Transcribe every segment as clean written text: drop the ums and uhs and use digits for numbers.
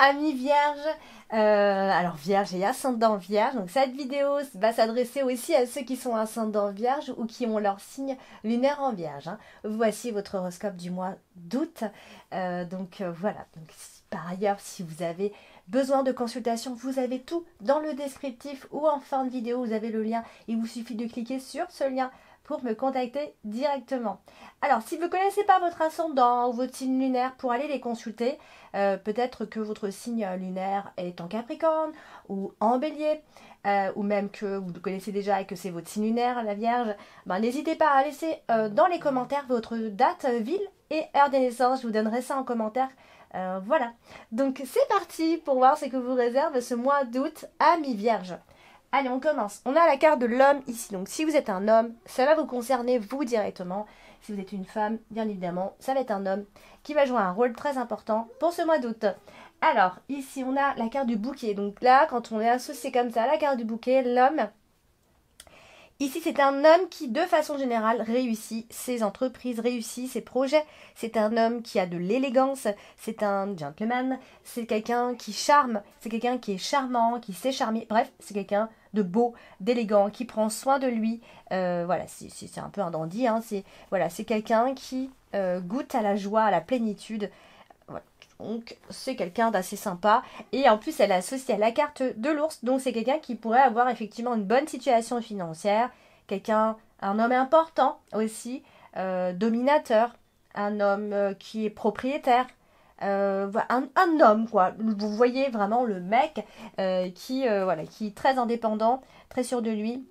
amis vierges, alors vierge et ascendant vierge, donc cette vidéo va s'adresser aussi à ceux qui sont ascendant vierge ou qui ont leur signe lunaire en vierge, hein. Voici votre horoscope du mois d'août. Voilà, par ailleurs, si vous avez besoin de consultation, vous avez tout dans le descriptif ou en fin de vidéo, vous avez le lien. Il vous suffit de cliquer sur ce lien pour me contacter directement. Alors, si vous ne connaissez pas votre ascendant ou votre signe lunaire pour aller les consulter, peut-être que votre signe lunaire est en Capricorne ou en Bélier, ou même que vous le connaissez déjà et que c'est votre signe lunaire, la Vierge, ben, n'hésitez pas à laisser dans les commentaires votre date, ville et heure de naissance. Je vous donnerai ça en commentaire. Voilà. Donc, c'est parti pour voir ce que vous réserve ce mois d'août à mi-Vierge. Allez, on commence. On a la carte de l'homme ici. Donc, si vous êtes un homme, ça va vous concerner vous directement. Si vous êtes une femme, bien évidemment, ça va être un homme qui va jouer un rôle très important pour ce mois d'août. Alors, ici, on a la carte du bouquet. Donc là, quand on est associé comme ça à la carte du bouquet, l'homme, ici, c'est un homme qui, de façon générale, réussit ses entreprises, réussit ses projets. C'est un homme qui a de l'élégance, c'est un gentleman, c'est quelqu'un qui charme, c'est quelqu'un qui est charmant, qui sait charmer. Bref, c'est quelqu'un de beau, d'élégant, qui prend soin de lui. Voilà, c'est un peu un dandy, hein. C'est quelqu'un qui goûte à la joie, à la plénitude. Voilà. Donc, c'est quelqu'un d'assez sympa. Et en plus, elle est associée à la carte de l'ours. Donc, c'est quelqu'un qui pourrait avoir effectivement une bonne situation financière. Un homme important aussi, dominateur. Un homme qui est propriétaire. Voilà, un homme, quoi. Vous voyez vraiment le mec qui est très indépendant, très sûr de lui.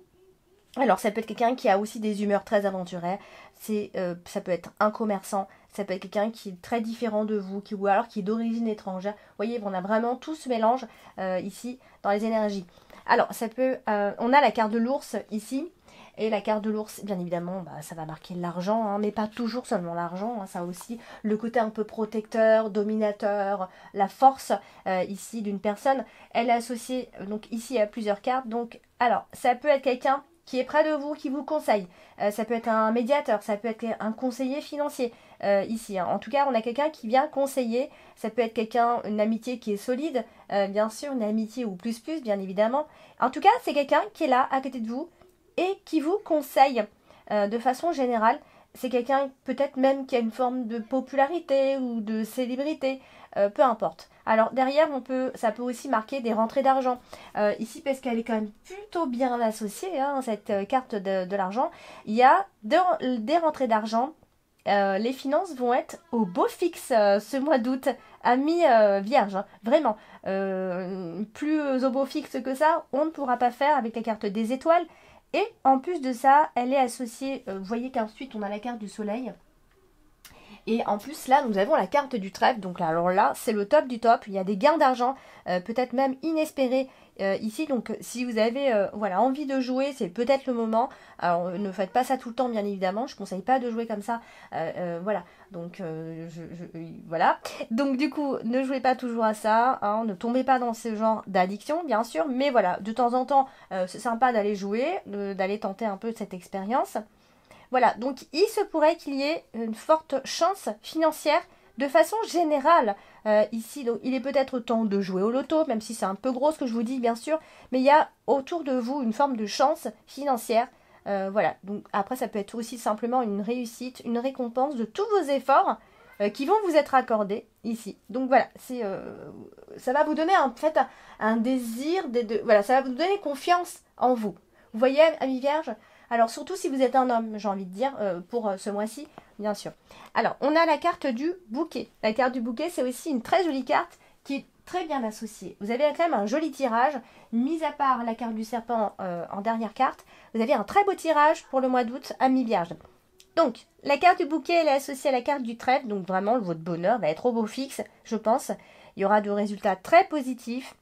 Alors, ça peut être quelqu'un qui a aussi des humeurs très aventurières. Ça peut être un commerçant. Ça peut être quelqu'un qui est très différent de vous, ou alors qui est d'origine étrangère. Vous voyez, on a vraiment tout ce mélange ici dans les énergies. Alors, on a la carte de l'ours ici. Et la carte de l'ours, bien évidemment, ça va marquer l'argent, hein, mais pas toujours seulement l'argent. Hein, ça a aussi le côté un peu protecteur, dominateur, la force ici d'une personne. Elle est associée donc ici à plusieurs cartes. Donc, alors, ça peut être quelqu'un qui est près de vous, qui vous conseille. Ça peut être un médiateur, ça peut être un conseiller financier ici. Hein. En tout cas, on a quelqu'un qui vient conseiller. Ça peut être une amitié qui est solide, bien sûr, une amitié ou plus, bien évidemment. En tout cas, c'est quelqu'un qui est là à côté de vous et qui vous conseille de façon générale. C'est quelqu'un peut-être même qui a une forme de popularité ou de célébrité, peu importe. Alors derrière, ça peut aussi marquer des rentrées d'argent. Ici, parce qu'elle est quand même plutôt bien associée, hein, cette carte de l'argent, il y a des rentrées d'argent. Les finances vont être au beau fixe ce mois d'août, à mi-vierge, hein, vraiment. Plus au beau fixe que ça, on ne pourra pas faire avec la carte des étoiles. Et en plus de ça, elle est associée, vous voyez qu'ensuite on a la carte du soleil. Et en plus là, nous avons la carte du trèfle. Donc là, alors là, c'est le top du top. Il y a des gains d'argent, peut-être même inespérés ici. Donc si vous avez envie de jouer, c'est peut-être le moment. Alors ne faites pas ça tout le temps, bien évidemment. Je ne conseille pas de jouer comme ça. Voilà. Donc voilà. Donc du coup, ne jouez pas toujours à ça. Hein, ne tombez pas dans ce genre d'addiction, bien sûr. Mais voilà, de temps en temps, c'est sympa d'aller jouer, d'aller tenter un peu cette expérience. Voilà, donc il se pourrait qu'il y ait une forte chance financière de façon générale ici. Donc il est peut-être temps de jouer au loto, même si c'est un peu gros ce que je vous dis bien sûr, mais il y a autour de vous une forme de chance financière. Voilà, donc après ça peut être aussi simplement une réussite, une récompense de tous vos efforts qui vont vous être accordés ici. Donc voilà, ça va vous donner en fait un désir, voilà, ça va vous donner confiance en vous. Vous voyez, amis vierges? Alors, surtout si vous êtes un homme, j'ai envie de dire, pour ce mois-ci, bien sûr. Alors, on a la carte du bouquet. La carte du bouquet, c'est aussi une très jolie carte qui est très bien associée. Vous avez quand même un joli tirage, mis à part la carte du serpent en dernière carte. Vous avez un très beau tirage pour le mois d'août à mi-vierge. Donc, la carte du bouquet, elle est associée à la carte du trèfle. Donc, vraiment, votre bonheur va être au beau fixe, je pense. Il y aura de résultats très positifs.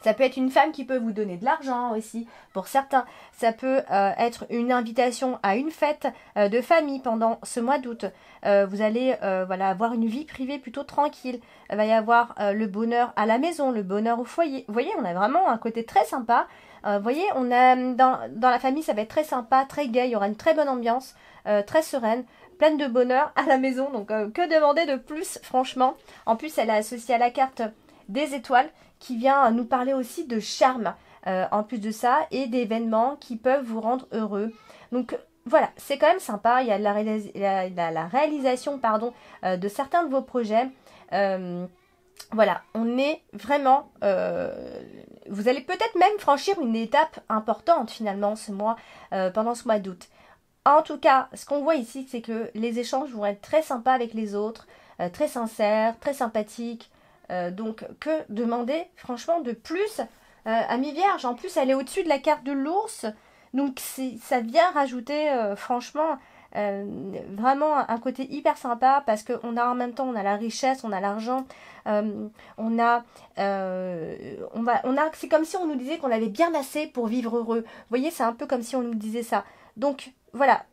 Ça peut être une femme qui peut vous donner de l'argent aussi, pour certains. Ça peut être une invitation à une fête de famille pendant ce mois d'août. Vous allez avoir une vie privée plutôt tranquille. Il va y avoir le bonheur à la maison, le bonheur au foyer. Vous voyez, on a vraiment un côté très sympa. Vous voyez, on a dans la famille, ça va être très sympa, très gai. Il y aura une très bonne ambiance, très sereine, pleine de bonheur à la maison. Donc, que demander de plus, franchement? En plus, elle est associée à la carte des étoiles qui vient nous parler aussi de charme en plus de ça et d'événements qui peuvent vous rendre heureux. Donc voilà, c'est quand même sympa. Il y a la réalisation pardon, de certains de vos projets. Voilà, on est vraiment... vous allez peut-être même franchir une étape importante finalement ce mois, pendant ce mois d'août. En tout cas, ce qu'on voit ici, c'est que les échanges vont être très sympas avec les autres, très sincères, très sympathiques. Donc, que demander franchement de plus à mi-vierge? En plus, elle est au-dessus de la carte de l'ours. Donc, ça vient rajouter franchement vraiment un côté hyper sympa parce qu'on a en même temps, on a la richesse, on a l'argent, c'est comme si on nous disait qu'on avait bien assez pour vivre heureux. Vous voyez, c'est un peu comme si on nous disait ça. Donc, voilà,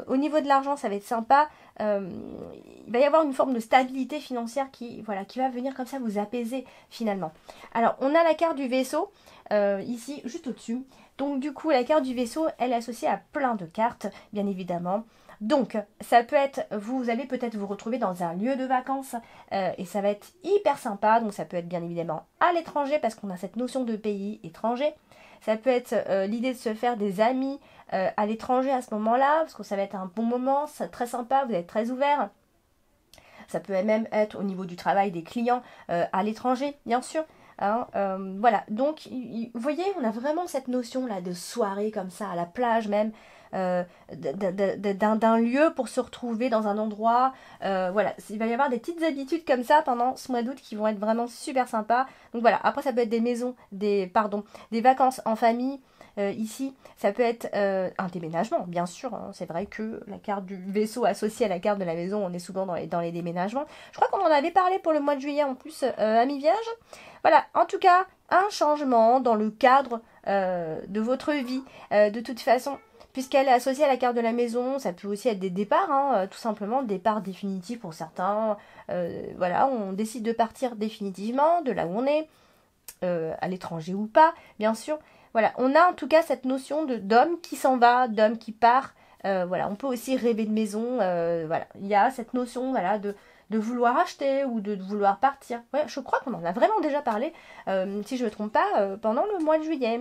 au niveau de l'argent, ça va être sympa. Il va y avoir une forme de stabilité financière qui va venir comme ça vous apaiser finalement. Alors, on a la carte du vaisseau, ici, juste au-dessus. Donc, du coup, la carte du vaisseau, elle est associée à plein de cartes, bien évidemment. Donc, ça peut être, vous allez peut-être vous retrouver dans un lieu de vacances et ça va être hyper sympa. Donc, ça peut être bien évidemment à l'étranger parce qu'on a cette notion de pays étranger. Ça peut être l'idée de se faire des amis à l'étranger à ce moment-là, parce que ça va être un bon moment, c'est très sympa, vous êtes très ouvert. Ça peut même être au niveau du travail des clients à l'étranger, bien sûr. Hein, voilà, donc vous voyez, on a vraiment cette notion-là de soirée comme ça, à la plage même, d'un lieu pour se retrouver dans un endroit. Voilà, il va y avoir des petites habitudes comme ça pendant ce mois d'août qui vont être vraiment super sympas. Donc voilà, après ça peut être des vacances en famille. Ici, ça peut être un déménagement, bien sûr. Hein. C'est vrai que la carte du vaisseau associée à la carte de la maison, on est souvent dans les déménagements. Je crois qu'on en avait parlé pour le mois de juillet en plus à mi-vierge. Voilà, en tout cas, un changement dans le cadre de votre vie. De toute façon, puisqu'elle est associée à la carte de la maison, ça peut aussi être des départs, hein, tout simplement, départ définitif pour certains. Voilà, on décide de partir définitivement de là où on est, à l'étranger ou pas, bien sûr. Voilà, on a en tout cas cette notion d'homme qui s'en va, d'homme qui part. Voilà, on peut aussi rêver de maison. Voilà, il y a cette notion, voilà, de vouloir acheter ou de vouloir partir. Ouais, je crois qu'on en a vraiment déjà parlé, si je ne me trompe pas, pendant le mois de juillet.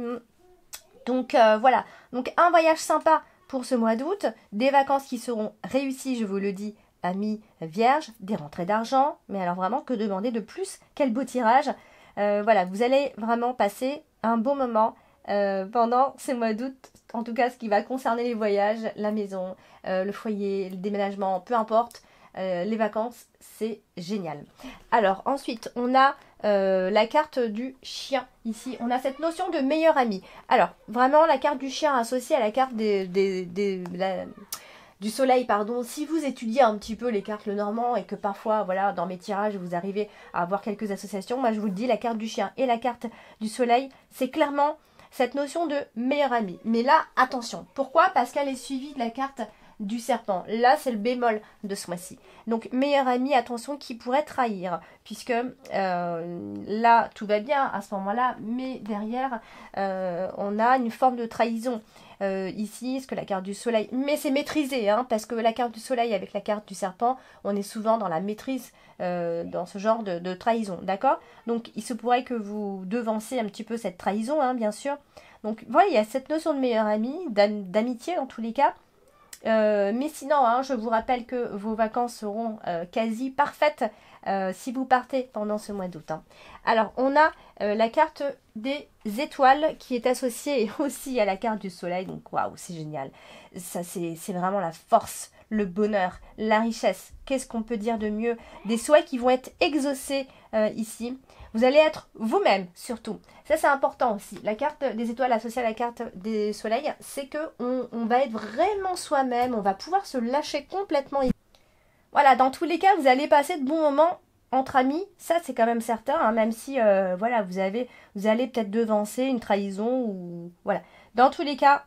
Donc voilà, donc un voyage sympa pour ce mois d'août, des vacances qui seront réussies, je vous le dis, amis vierges, des rentrées d'argent, mais alors vraiment que demander de plus? Quel beau tirage. Voilà, vous allez vraiment passer un bon moment pendant ces mois d'août, en tout cas ce qui va concerner les voyages, la maison, le foyer, le déménagement, peu importe, les vacances, c'est génial. Alors ensuite, on a la carte du chien. Ici, on a cette notion de meilleur ami. Alors, vraiment, la carte du chien associée à la carte du soleil, pardon. Si vous étudiez un petit peu les cartes Lenormand et que parfois, voilà, dans mes tirages, vous arrivez à avoir quelques associations, moi je vous le dis, la carte du chien et la carte du soleil, c'est clairement cette notion de meilleur ami. Mais là, attention. Pourquoi? Parce qu'elle est suivie de la carte du serpent. Là, c'est le bémol de ce mois-ci. Donc, meilleur ami, attention, qui pourrait trahir. Puisque là, tout va bien à ce moment-là. Mais derrière, on a une forme de trahison. Ici, ce que la carte du soleil... Mais c'est maîtrisé, hein, parce que la carte du soleil avec la carte du serpent, on est souvent dans la maîtrise, dans ce genre de trahison. D'accord? Donc, il se pourrait que vous devanciez un petit peu cette trahison, hein, bien sûr. Donc, voilà, il y a cette notion de meilleur ami, d'amitié en tous les cas. Mais sinon, hein, je vous rappelle que vos vacances seront quasi parfaites si vous partez pendant ce mois d'août. Hein. Alors, on a la carte des étoiles qui est associée aussi à la carte du soleil. Donc, waouh, c'est génial. Ça, c'est vraiment la force, le bonheur, la richesse. Qu'est-ce qu'on peut dire de mieux? Des souhaits qui vont être exaucés ici. Vous allez être vous-même, surtout. Ça, c'est important aussi. La carte des étoiles associée à la carte des soleils, c'est qu'on va être vraiment soi-même, on va pouvoir se lâcher complètement. Voilà, dans tous les cas, vous allez passer de bons moments entre amis. Ça, c'est quand même certain, hein, même si, voilà, vous allez peut-être devancer une trahison ou... Voilà. Dans tous les cas,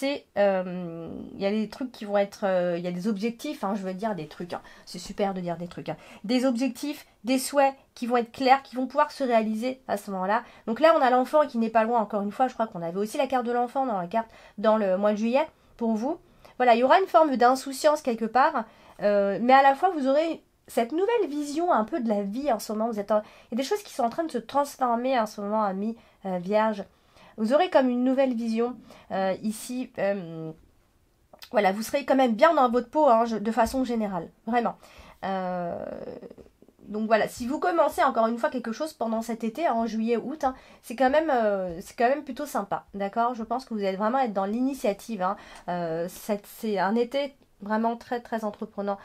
il y a des trucs qui vont être, il y a des objectifs, hein, je veux dire des trucs, hein, c'est super de dire des trucs, hein, des objectifs, des souhaits qui vont être clairs, qui vont pouvoir se réaliser à ce moment-là. Donc là, on a l'enfant qui n'est pas loin, encore une fois, je crois qu'on avait aussi la carte de l'enfant dans le mois de juillet, pour vous. Voilà, il y aura une forme d'insouciance quelque part, mais à la fois, vous aurez cette nouvelle vision un peu de la vie en ce moment. Il y a des choses qui sont en train de se transformer en ce moment, amis vierges. Vous aurez comme une nouvelle vision ici. Voilà, vous serez quand même bien dans votre peau hein, de façon générale, vraiment. Donc voilà, si vous commencez encore une fois quelque chose pendant cet été, en juillet, août, hein, c'est quand même plutôt sympa, d'accord? Je pense que vous allez vraiment être dans l'initiative. Hein. C'est un été vraiment très très entreprenant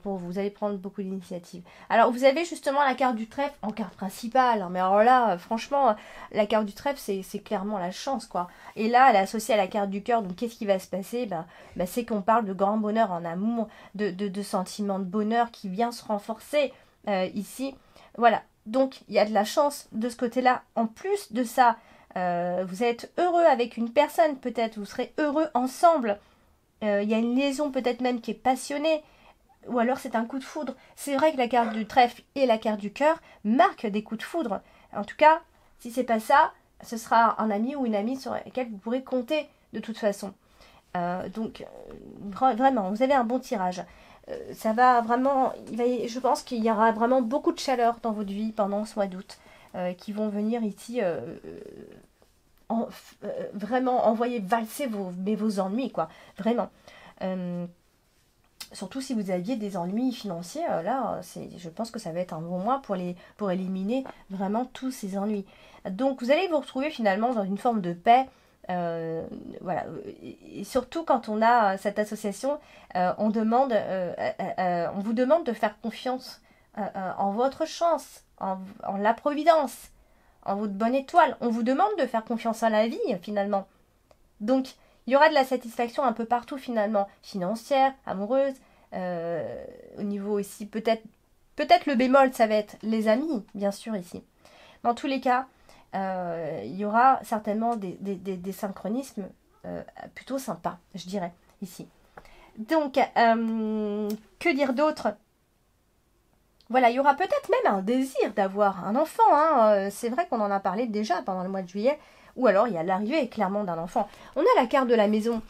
pour vous. Vous allez prendre beaucoup d'initiatives. Alors vous avez justement la carte du trèfle en carte principale. Hein, mais alors là, franchement, la carte du trèfle, c'est clairement la chance, quoi. Et là, elle est associée à la carte du cœur. Donc qu'est-ce qui va se passer? C'est qu'on parle de grand bonheur en amour, de sentiments de bonheur qui vient se renforcer. Ici, voilà, donc il y a de la chance de ce côté-là. En plus de ça, vous êtes heureux avec une personne, peut-être, vous serez heureux ensemble. Il y a une liaison peut-être même qui est passionnée, ou alors c'est un coup de foudre. C'est vrai que la carte du trèfle et la carte du cœur marquent des coups de foudre. En tout cas, si c'est pas ça, ce sera un ami ou une amie sur laquelle vous pourrez compter de toute façon. Donc, vraiment, vous avez un bon tirage. Ça va vraiment, je pense qu'il y aura vraiment beaucoup de chaleur dans votre vie pendant ce mois d'août qui vont venir ici vraiment envoyer valser vos ennuis, quoi. Vraiment. Surtout si vous aviez des ennuis financiers, là, je pense que ça va être un bon mois pour éliminer vraiment tous ces ennuis. Donc, vous allez vous retrouver finalement dans une forme de paix. Voilà. Et surtout quand on a cette association, on vous demande de faire confiance en votre chance, en la providence, en votre bonne étoile. On vous demande de faire confiance à la vie finalement. Donc il y aura de la satisfaction un peu partout finalement, financière, amoureuse, au niveau aussi peut-être le bémol, ça va être les amis, bien sûr ici. Dans tous les cas, il y aura certainement des synchronismes plutôt sympas, je dirais, ici. Donc, que dire d'autre? Voilà, il y aura peut-être même un désir d'avoir un enfant. Hein. C'est vrai qu'on en a parlé déjà pendant le mois de juillet. Ou alors, il y a l'arrivée clairement d'un enfant. On a la carte de la maison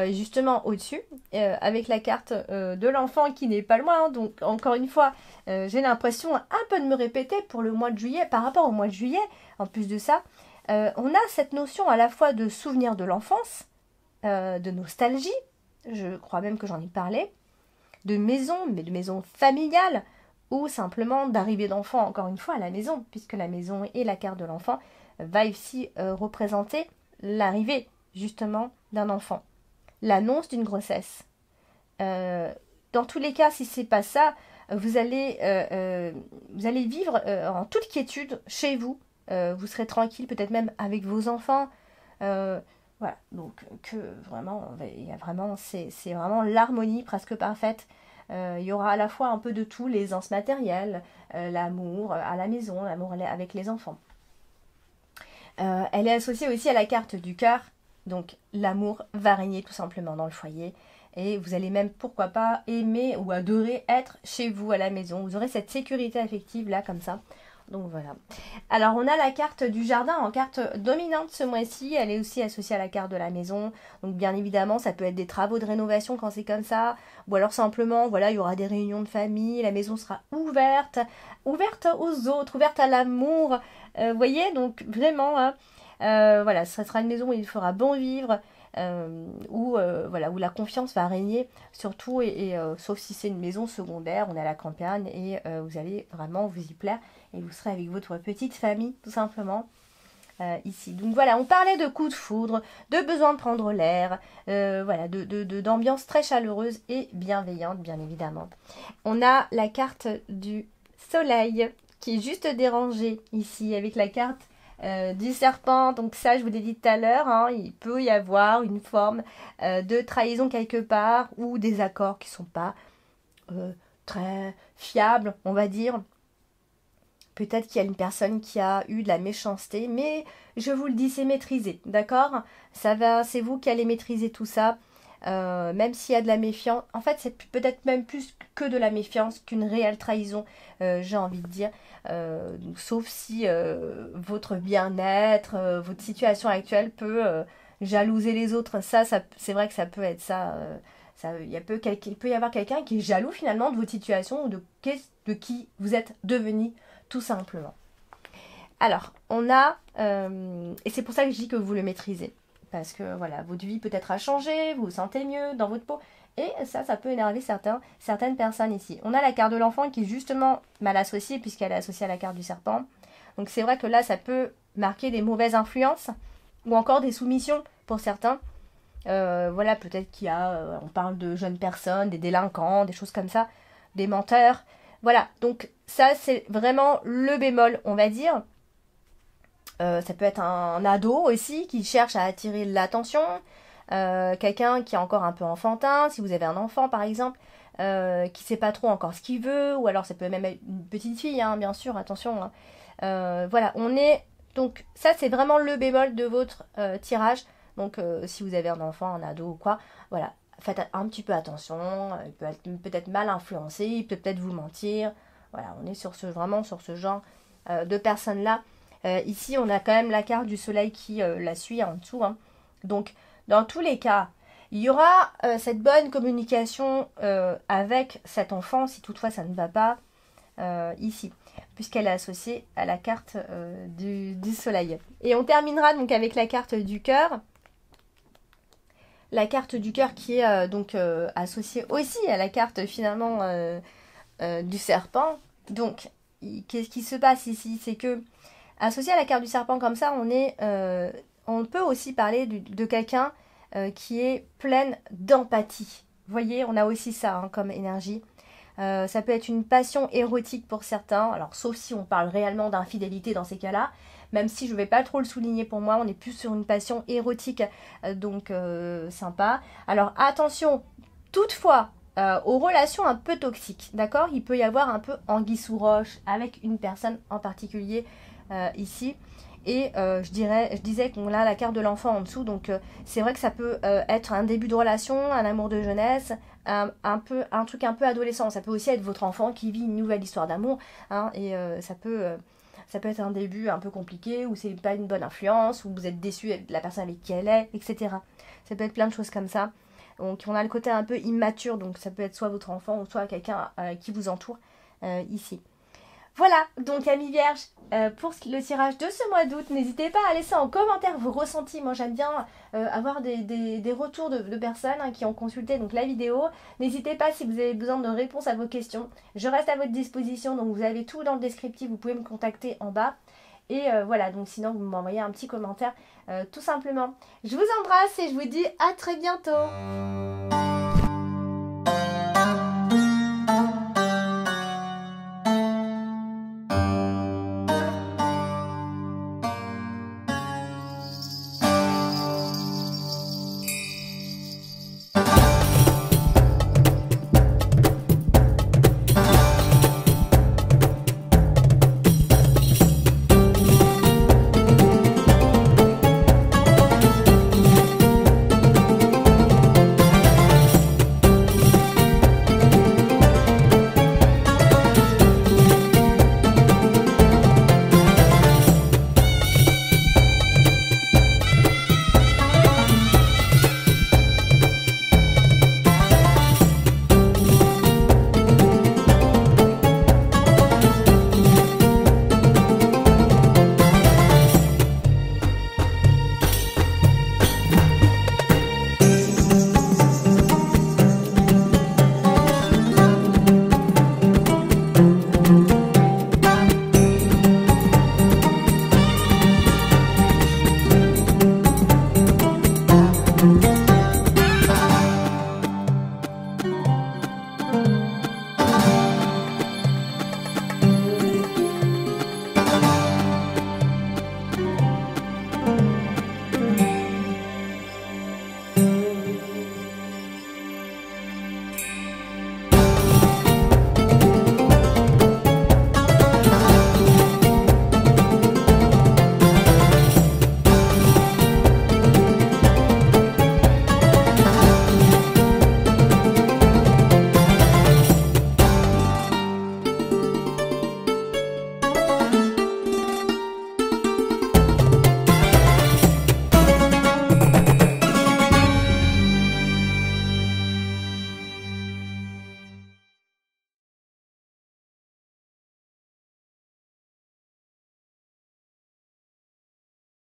justement au-dessus, avec la carte de l'enfant qui n'est pas loin. Donc, encore une fois, j'ai l'impression un peu de me répéter pour le mois de juillet par rapport au mois de juillet. En plus de ça, on a cette notion à la fois de souvenir de l'enfance, de nostalgie, je crois même que j'en ai parlé, de maison, mais de maison familiale, ou simplement d'arrivée d'enfant, encore une fois, à la maison, puisque la maison et la carte de l'enfant va ici représenter l'arrivée, justement, d'un enfant. L'annonce d'une grossesse. Dans tous les cas, si c'est pas ça, vous allez vivre en toute quiétude chez vous. Vous serez tranquille, peut-être même avec vos enfants. Voilà, donc que vraiment, il y a vraiment, c'est vraiment l'harmonie presque parfaite. Il y aura à la fois un peu de tout, l'aisance matérielle, l'amour à la maison, l'amour avec les enfants. Elle est associée aussi à la carte du cœur, donc l'amour va régner tout simplement dans le foyer. Et vous allez même, pourquoi pas, aimer ou adorer être chez vous à la maison. Vous aurez cette sécurité affective là, comme ça. Donc voilà. Alors on a la carte du jardin en carte dominante ce mois-ci. Elle est aussi associée à la carte de la maison. Donc bien évidemment, ça peut être des travaux de rénovation quand c'est comme ça. Ou alors simplement, voilà, il y aura des réunions de famille. La maison sera ouverte. Ouverte aux autres, ouverte à l'amour. Vous voyez, donc vraiment, hein, voilà, ce sera une maison où il fera bon vivre. Voilà, où la confiance va régner surtout sauf si c'est une maison secondaire, on est à la campagne et vous allez vraiment vous y plaire et vous serez avec votre petite famille tout simplement ici. Donc voilà, on parlait de coups de foudre, de besoin de prendre l'air, voilà, d'ambiance très chaleureuse et bienveillante bien évidemment. On a la carte du soleil qui est juste dérangée ici avec la carte du serpent. Donc ça, je vous l'ai dit tout à l'heure, hein, il peut y avoir une forme de trahison quelque part ou des accords qui ne sont pas très fiables, on va dire. Peut-être qu'il y a une personne qui a eu de la méchanceté, mais je vous le dis, c'est maîtrisé, d'accord? Ça va, c'est vous qui allez maîtriser tout ça. Même s'il y a de la méfiance, en fait c'est peut-être même plus que de la méfiance qu'une réelle trahison, j'ai envie de dire, sauf si votre bien-être, votre situation actuelle peut jalouser les autres, ça c'est vrai que ça peut être ça, Il peut y avoir quelqu'un qui est jaloux finalement de votre situation ou de qui vous êtes devenu tout simplement. Alors, on a, et c'est pour ça que je dis que vous le maîtrisez, parce que voilà, votre vie peut-être a changé, vous vous sentez mieux dans votre peau, et ça peut énerver certaines personnes ici. On a la carte de l'enfant qui est justement mal associée, puisqu'elle est associée à la carte du serpent. Donc c'est vrai que là, ça peut marquer des mauvaises influences, ou encore des soumissions pour certains. Voilà, peut-être on parle de jeunes personnes, des délinquants, des choses comme ça, des menteurs. Voilà, donc ça c'est vraiment le bémol, on va dire. Ça peut être un ado aussi qui cherche à attirer l'attention, quelqu'un qui est encore un peu enfantin, si vous avez un enfant par exemple, qui sait pas trop encore ce qu'il veut, ou alors ça peut même être une petite fille, hein, bien sûr, attention. Hein. Voilà, donc ça c'est vraiment le bémol de votre tirage. Donc si vous avez un enfant, un ado ou quoi, voilà, faites un petit peu attention, il peut être peut-être mal influencé, il peut peut-être vous mentir. Voilà, on est vraiment sur ce genre de personnes-là. Ici, on a quand même la carte du soleil qui la suit en dessous. Hein. Donc, dans tous les cas, il y aura cette bonne communication avec cet enfant, si toutefois ça ne va pas ici, puisqu'elle est associée à la carte du soleil. Et on terminera donc avec la carte du cœur. La carte du cœur qui est donc associée aussi à la carte finalement du serpent. Donc, qu'est-ce qui se passe ici? C'est que, associé à la carte du serpent comme ça, on peut aussi parler de quelqu'un qui est pleine d'empathie. Vous voyez, on a aussi ça hein, comme énergie. Ça peut être une passion érotique pour certains, alors sauf si on parle réellement d'infidélité dans ces cas-là, même si je ne vais pas trop le souligner pour moi, on est plus sur une passion érotique, donc sympa. Alors attention, toutefois, aux relations un peu toxiques, d'accord? Il peut y avoir un peu anguille sous roche avec une personne en particulier ici. Et je disais qu'on a la carte de l'enfant en dessous, donc c'est vrai que ça peut être un début de relation, un amour de jeunesse, un truc un peu adolescent. Ça peut aussi être votre enfant qui vit une nouvelle histoire d'amour, hein, et ça peut être un début un peu compliqué, ou c'est pas une bonne influence, ou vous êtes déçu de la personne avec qui elle est, etc. Ça peut être plein de choses comme ça. Donc on a le côté un peu immature, donc ça peut être soit votre enfant, ou soit quelqu'un qui vous entoure ici. Voilà, donc amis vierges, pour le tirage de ce mois d'août, n'hésitez pas à laisser en commentaire vos ressentis. Moi j'aime bien avoir des retours de personnes hein, qui ont consulté donc, la vidéo. N'hésitez pas si vous avez besoin de réponses à vos questions. Je reste à votre disposition, donc vous avez tout dans le descriptif, vous pouvez me contacter en bas. Et voilà, donc sinon vous m'envoyez un petit commentaire tout simplement. Je vous embrasse et je vous dis à très bientôt.